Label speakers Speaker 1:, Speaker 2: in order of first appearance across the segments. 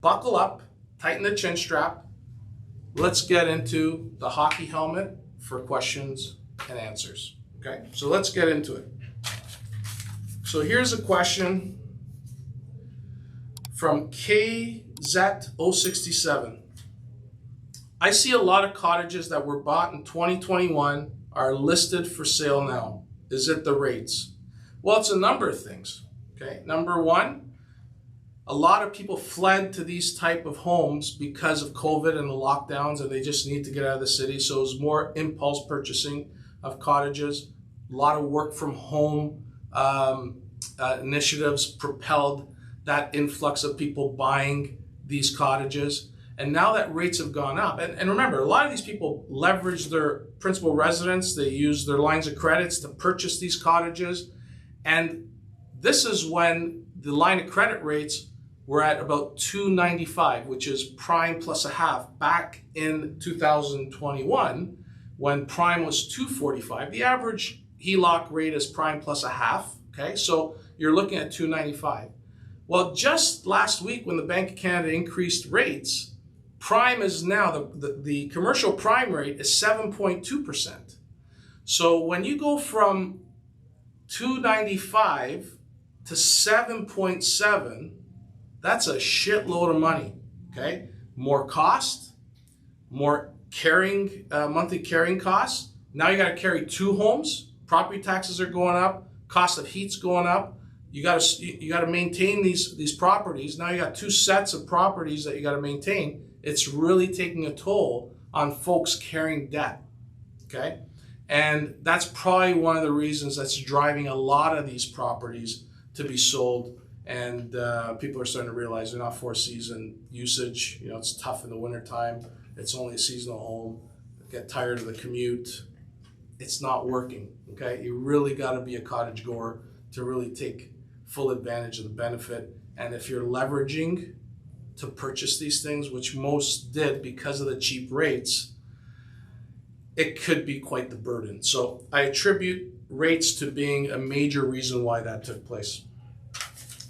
Speaker 1: Buckle up, tighten the chin strap. Let's get into the hockey helmet for questions and answers. Okay, so let's get into it. So here's a question from KZ067. I see a lot of cottages that were bought in 2021 are listed for sale now. Is it the rates? Well, it's a number of things. Okay, number one, a lot of people fled to these type of homes because of COVID and the lockdowns, and they just need to get out of the city. So it was more impulse purchasing of cottages. A lot of work from home initiatives propelled that influx of people buying these cottages. And now that rates have gone up, and remember, a lot of these people leverage their principal residence. They use their lines of credits to purchase these cottages. And this is when the line of credit rates were at about 295, which is prime plus a half. Back in 2021, when prime was 245, the average HELOC rate is prime plus a half. Okay, so you're looking at 295. Well, just last week when the Bank of Canada increased rates, prime is now, the commercial prime rate is 7.2%. So when you go from 295 to 7.7, that's a shitload of money, okay? More cost, more carrying, monthly carrying costs. Now you gotta carry two homes, property taxes are going up, cost of heat's going up. You gotta maintain these properties. Now you got two sets of properties that you gotta maintain. It's really taking a toll on folks carrying debt, okay? And that's probably one of the reasons that's driving a lot of these properties to be sold. And people are starting to realize they're not for season usage. You know, it's tough in the wintertime. It's only a seasonal home. Get tired of the commute. It's not working, okay? You really gotta be a cottage goer to really take full advantage of the benefit. And if you're leveraging to purchase these things, which most did because of the cheap rates, it could be quite the burden. So I attribute rates to being a major reason why that took place.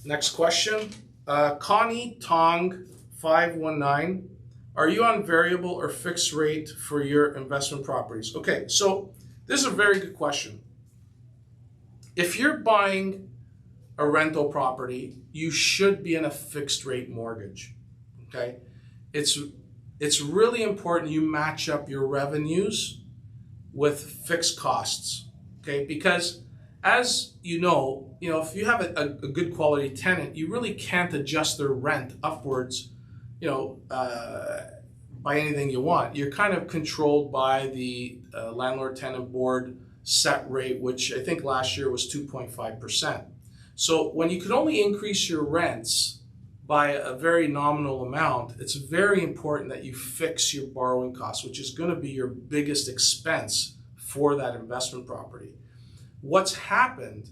Speaker 1: Next question, Connie Tong 519. Are you on variable or fixed rate for your investment properties? Okay, so this is a very good question. If you're buying a rental property, you should be in a fixed rate mortgage, okay? It's really important you match up your revenues with fixed costs, okay? Because as you know, if you have a good quality tenant, you really can't adjust their rent upwards, by anything you want. You're kind of controlled by the landlord-tenant board set rate, which I think last year was 2.5%. So when you could only increase your rents by a very nominal amount, it's very important that you fix your borrowing costs, which is going to be your biggest expense for that investment property. What's happened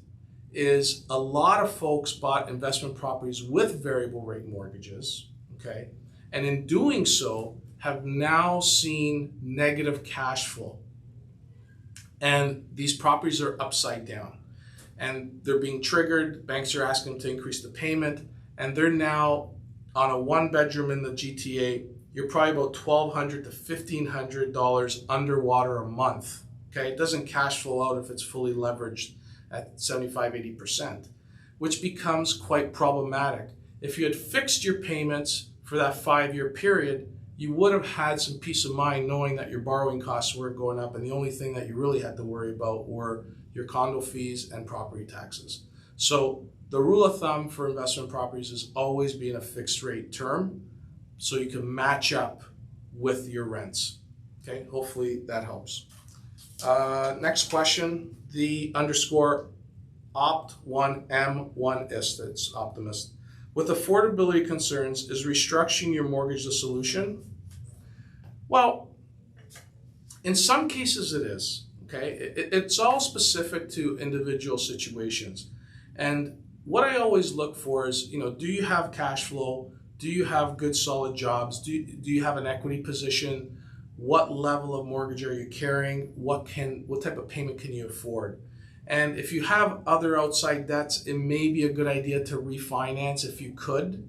Speaker 1: is a lot of folks bought investment properties with variable rate mortgages, okay? And in doing so, have now seen negative cash flow. And these properties are upside down. And they're being triggered, banks are asking them to increase the payment, and they're now on a one bedroom in the GTA, you're probably about $1,200 to $1,500 underwater a month. Okay, it doesn't cash flow out if it's fully leveraged at 75, 80%, which becomes quite problematic. If you had fixed your payments for that 5-year period, you would have had some peace of mind knowing that your borrowing costs weren't going up, and the only thing that you really had to worry about were your condo fees and property taxes. So the rule of thumb for investment properties is always be in a fixed rate term so you can match up with your rents. Okay, hopefully that helps. Next question, the underscore opt1m1ist, it's optimist. With affordability concerns, is restructuring your mortgage the solution? Well, in some cases it is, okay? It's all specific to individual situations. And what I always look for is, do you have cash flow? Do you have good solid jobs? Do you have an equity position? What level of mortgage are you carrying? What type of payment can you afford? And if you have other outside debts, it may be a good idea to refinance if you could.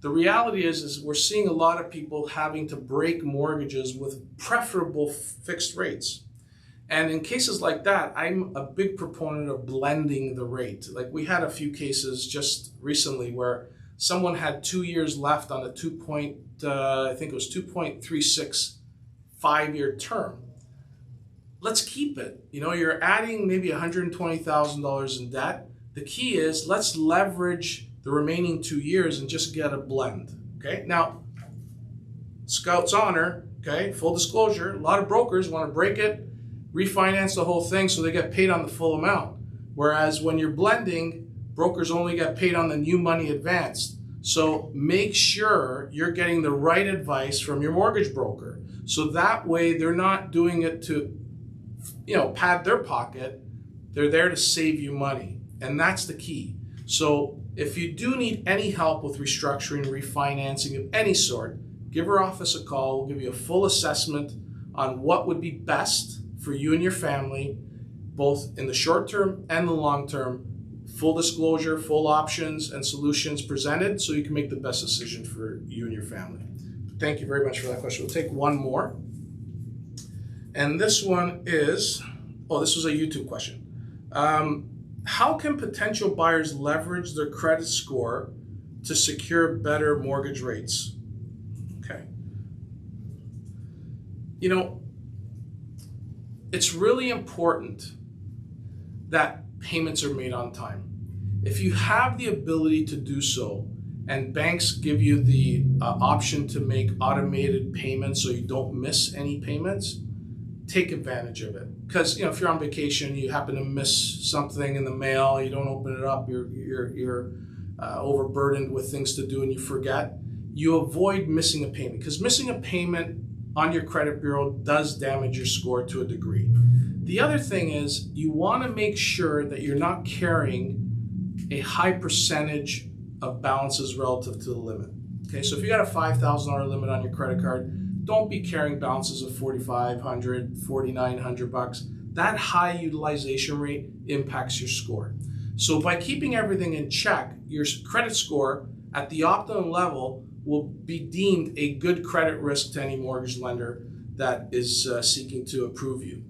Speaker 1: The reality is we're seeing a lot of people having to break mortgages with preferable fixed rates. And in cases like that, I'm a big proponent of blending the rate. Like we had a few cases just recently where someone had 2 years left on a I think it was 2.36 5-year term. Let's keep it. You know, you're adding maybe $120,000 in debt. The key is let's leverage the remaining 2 years and just get a blend. Okay. Now, Scout's honor. Okay. Full disclosure. A lot of brokers want to break it, refinance the whole thing so they get paid on the full amount. Whereas when you're blending, brokers only get paid on the new money advanced. So make sure you're getting the right advice from your mortgage broker. So that way they're not doing it to, pad their pocket. They're there to save you money. And that's the key. So if you do need any help with restructuring, refinancing of any sort, give our office a call. We'll give you a full assessment on what would be best for you and your family, both in the short term and the long term. Full disclosure, full options and solutions presented so you can make the best decision for you and your family. Thank you very much for that question. We'll take one more. And this one is, this was a YouTube question. How can potential buyers leverage their credit score to secure better mortgage rates? Okay. It's really important that payments are made on time. If you have the ability to do so, and banks give you the option to make automated payments so you don't miss any payments, take advantage of it. Because if you're on vacation, you happen to miss something in the mail, you don't open it up, you're overburdened with things to do and you forget, you avoid missing a payment. Because missing a payment on your credit bureau does damage your score to a degree. The other thing is you want to make sure that you're not carrying a high percentage of balances relative to the limit. Okay, so if you got a $5,000 limit on your credit card, don't be carrying balances of $4,500, $4,900. That high utilization rate impacts your score. So by keeping everything in check, your credit score at the optimum level will be deemed a good credit risk to any mortgage lender that is seeking to approve you.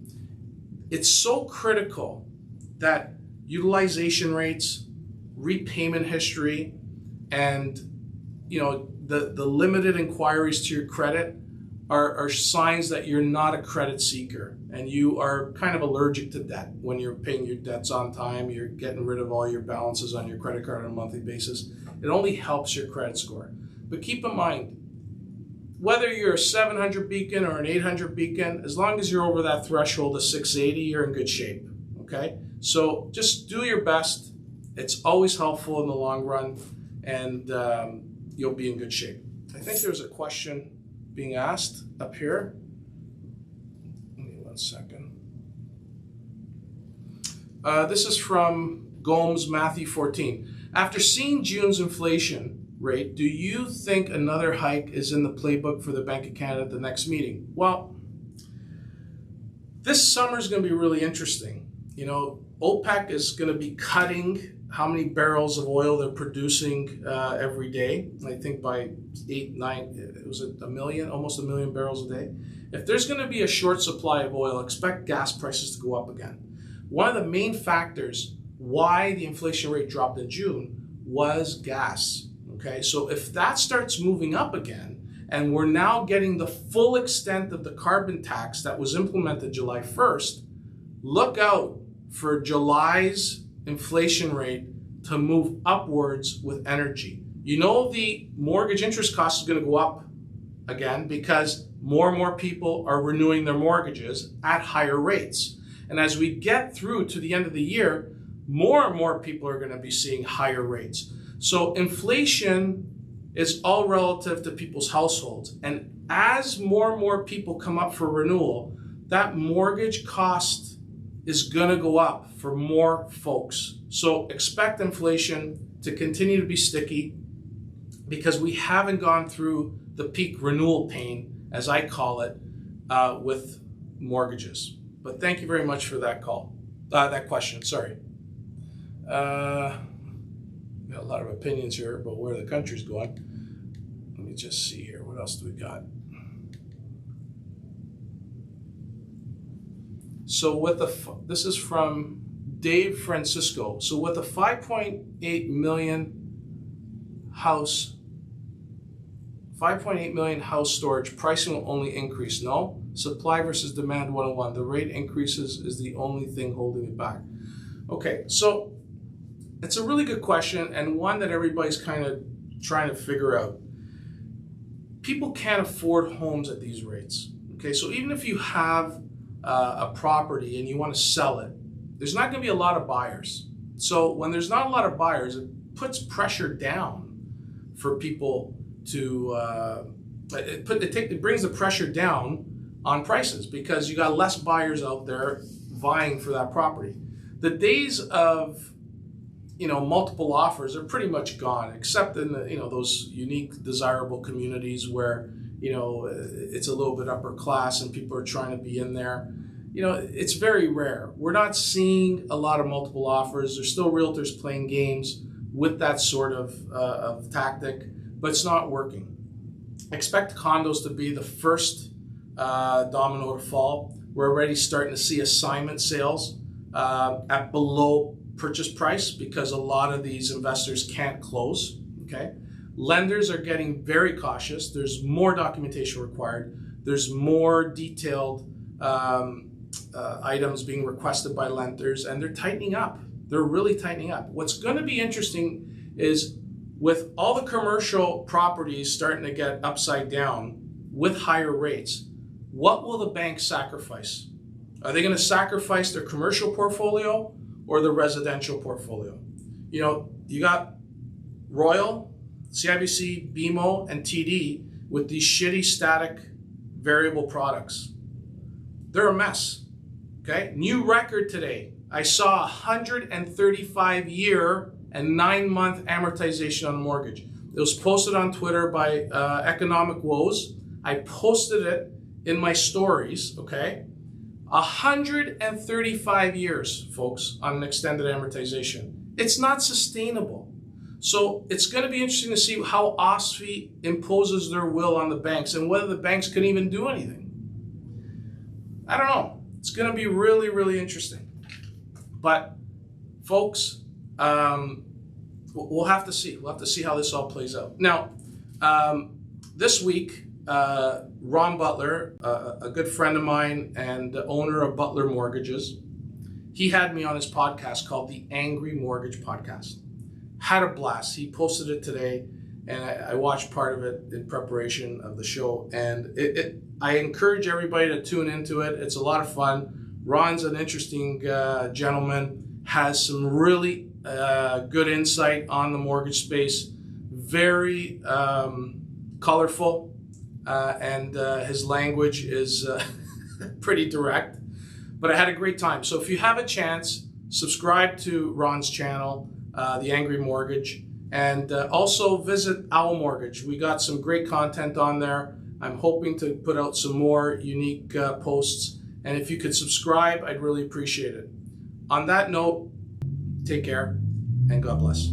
Speaker 1: It's so critical that utilization rates, repayment history, and the limited inquiries to your credit are signs that you're not a credit seeker and you are kind of allergic to debt. When you're paying your debts on time, you're getting rid of all your balances on your credit card on a monthly basis. It only helps your credit score. But keep in mind, whether you're a 700 beacon or an 800 beacon, as long as you're over that threshold of 680, you're in good shape, okay? So just do your best. It's always helpful in the long run, and you'll be in good shape. I think there's a question being asked up here. Give me 1 second. This is from Gomes, Matthew 14. After seeing June's inflation rate, do you think another hike is in the playbook for the Bank of Canada at the next meeting? Well, this summer is going to be really interesting. OPEC is going to be cutting how many barrels of oil they're producing every day. I think by 8, 9, it was almost a million barrels a day. If there's going to be a short supply of oil, expect gas prices to go up again. One of the main factors why the inflation rate dropped in June was gas. Okay, so if that starts moving up again, and we're now getting the full extent of the carbon tax that was implemented July 1st, look out for July's inflation rate to move upwards with energy. The mortgage interest cost is going to go up again because more and more people are renewing their mortgages at higher rates. And as we get through to the end of the year, more and more people are going to be seeing higher rates. So inflation is all relative to people's households. And as more and more people come up for renewal, that mortgage cost is going to go up for more folks. So expect inflation to continue to be sticky because we haven't gone through the peak renewal pain, as I call it, with mortgages. But thank you very much for that question. Sorry. Got a lot of opinions here about where the country's going. just see here. What else do we got? So with this is from Dave Francisco. So with a 5.8 million house storage, pricing will only increase. No, supply versus demand 101. The rate increases is the only thing holding it back. Okay, so it's a really good question, and one that everybody's kind of trying to figure out. People can't afford homes at these rates. Okay, so even if you have a property and you want to sell it, there's not going to be a lot of buyers. So when there's not a lot of buyers, it puts pressure down for people to, it brings the pressure down on prices because you got less buyers out there vying for that property. The days of, multiple offers are pretty much gone, except in the, those unique, desirable communities where, it's a little bit upper class and people are trying to be in there. It's very rare. We're not seeing a lot of multiple offers. There's still realtors playing games with that sort of tactic, but it's not working. Expect condos to be the first domino to fall. We're already starting to see assignment sales at below purchase price because a lot of these investors can't close. Okay, lenders are getting very cautious. There's more documentation required. There's more detailed items being requested by lenders, and they're tightening up. They're really tightening up. What's going to be interesting is with all the commercial properties starting to get upside down with higher rates, what will the banks sacrifice? Are they going to sacrifice their commercial portfolio or the residential portfolio? You got Royal, CIBC, BMO, and TD with these shitty static variable products. They're a mess. Okay, new record today. I saw 135-year and 9-month amortization on a mortgage. It was posted on Twitter by Economic Woes. I posted it in my stories, okay? 135 years, folks, on an extended amortization. It's not sustainable. So it's going to be interesting to see how OSFI imposes their will on the banks and whether the banks can even do anything. I don't know. It's going to be really, really interesting. But folks, we'll have to see. We'll have to see how this all plays out. Now, this week, Ron Butler, a good friend of mine and the owner of Butler Mortgages, he had me on his podcast called the Angry Mortgage Podcast. Had a blast. He posted it today, and I watched part of it in preparation of the show. And I encourage everybody to tune into it. It's a lot of fun. Ron's an interesting gentleman, has some really good insight on the mortgage space, very colorful, and his language is pretty direct. But I had a great time. So if you have a chance, subscribe to Ron's channel, The Angry Mortgage, and also visit Owl Mortgage. We got some great content on there. I'm hoping to put out some more unique posts. And if you could subscribe, I'd really appreciate it. On that note, take care and God bless.